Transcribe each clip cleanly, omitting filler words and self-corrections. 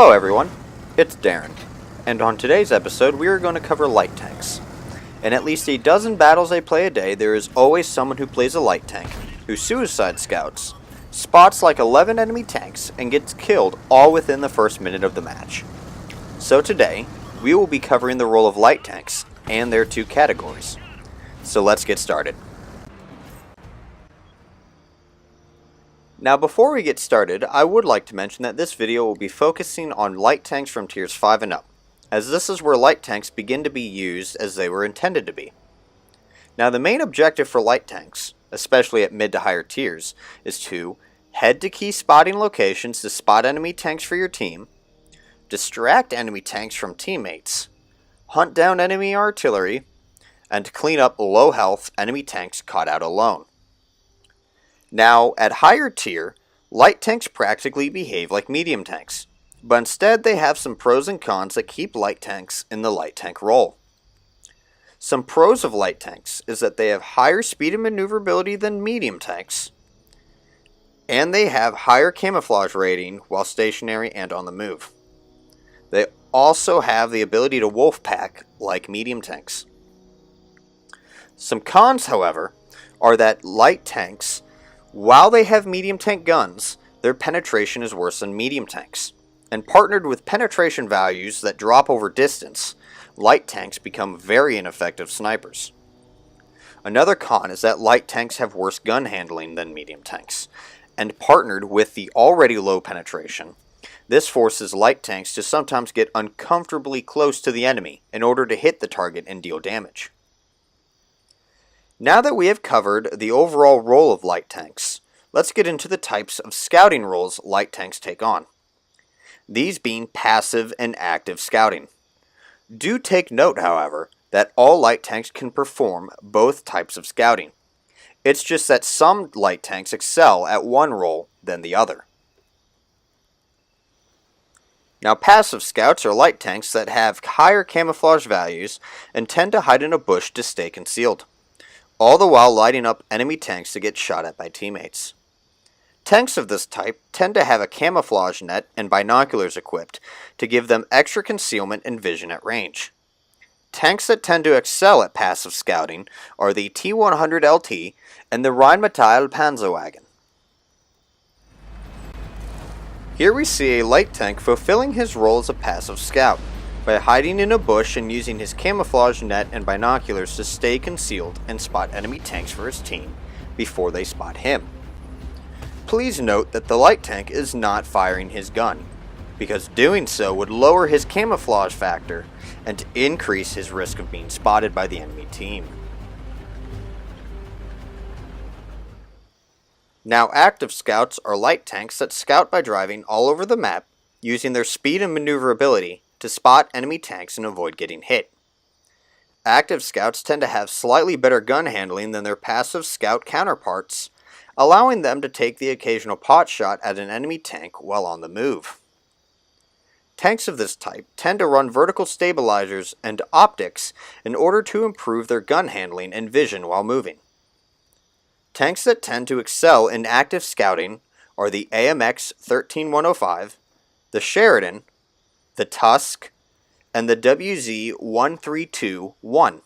Hello everyone, it's Darren, and on today's episode we are going to cover light tanks. In at least a dozen battles I play a day, there is always someone who plays a light tank, who suicide scouts, spots like 11 enemy tanks, and gets killed all within the first minute of the match. So today, we will be covering the role of light tanks and their two categories. So let's get started. Now before we get started, I would like to mention that this video will be focusing on light tanks from tiers 5 and up, as this is where light tanks begin to be used as they were intended to be. Now the main objective for light tanks, especially at mid to higher tiers, is to head to key spotting locations to spot enemy tanks for your team, distract enemy tanks from teammates, hunt down enemy artillery, and clean up low health enemy tanks caught out alone. Now, at higher tier, light tanks practically behave like medium tanks, but instead they have some pros and cons that keep light tanks in the light tank role. Some pros of light tanks is that they have higher speed and maneuverability than medium tanks, and they have higher camouflage rating while stationary and on the move. They also have the ability to wolfpack like medium tanks. Some cons, however, are that light tanks, while they have medium tank guns, their penetration is worse than medium tanks, and partnered with penetration values that drop over distance, light tanks become very ineffective snipers. Another con is that light tanks have worse gun handling than medium tanks, and partnered with the already low penetration, this forces light tanks to sometimes get uncomfortably close to the enemy in order to hit the target and deal damage. Now that we have covered the overall role of light tanks, let's get into the types of scouting roles light tanks take on. These being passive and active scouting. Do take note, however, that all light tanks can perform both types of scouting. It's just that some light tanks excel at one role than the other. Now, passive scouts are light tanks that have higher camouflage values and tend to hide in a bush to stay concealed, all the while lighting up enemy tanks to get shot at by teammates. Tanks of this type tend to have a camouflage net and binoculars equipped to give them extra concealment and vision at range. Tanks that tend to excel at passive scouting are the T-100 LT and the Rheinmetall Panzerwagen. Here we see a light tank fulfilling his role as a passive scout, by hiding in a bush and using his camouflage net and binoculars to stay concealed and spot enemy tanks for his team before they spot him. Please note that the light tank is not firing his gun, because doing so would lower his camouflage factor and increase his risk of being spotted by the enemy team. Now, active scouts are light tanks that scout by driving all over the map, using their speed and maneuverability to spot enemy tanks and avoid getting hit. Active scouts tend to have slightly better gun handling than their passive scout counterparts, allowing them to take the occasional pot shot at an enemy tank while on the move. Tanks of this type tend to run vertical stabilizers and optics in order to improve their gun handling and vision while moving. Tanks that tend to excel in active scouting are the AMX 13105, the Sheridan, the Tusk, and the WZ-132-1.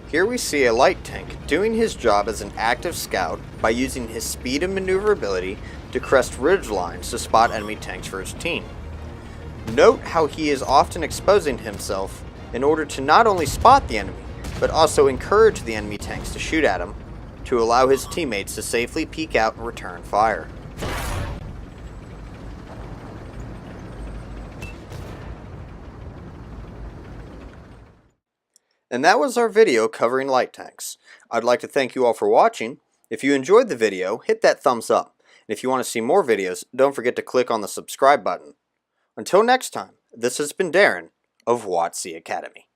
Here we see a light tank doing his job as an active scout by using his speed and maneuverability to crest ridge lines to spot enemy tanks for his team. Note how he is often exposing himself in order to not only spot the enemy, but also encourage the enemy tanks to shoot at him to allow his teammates to safely peek out and return fire. And that was our video covering light tanks. I'd like to thank you all for watching. If you enjoyed the video, hit that thumbs up. And if you want to see more videos, don't forget to click on the subscribe button. Until next time, this has been Darren of WotC Academy.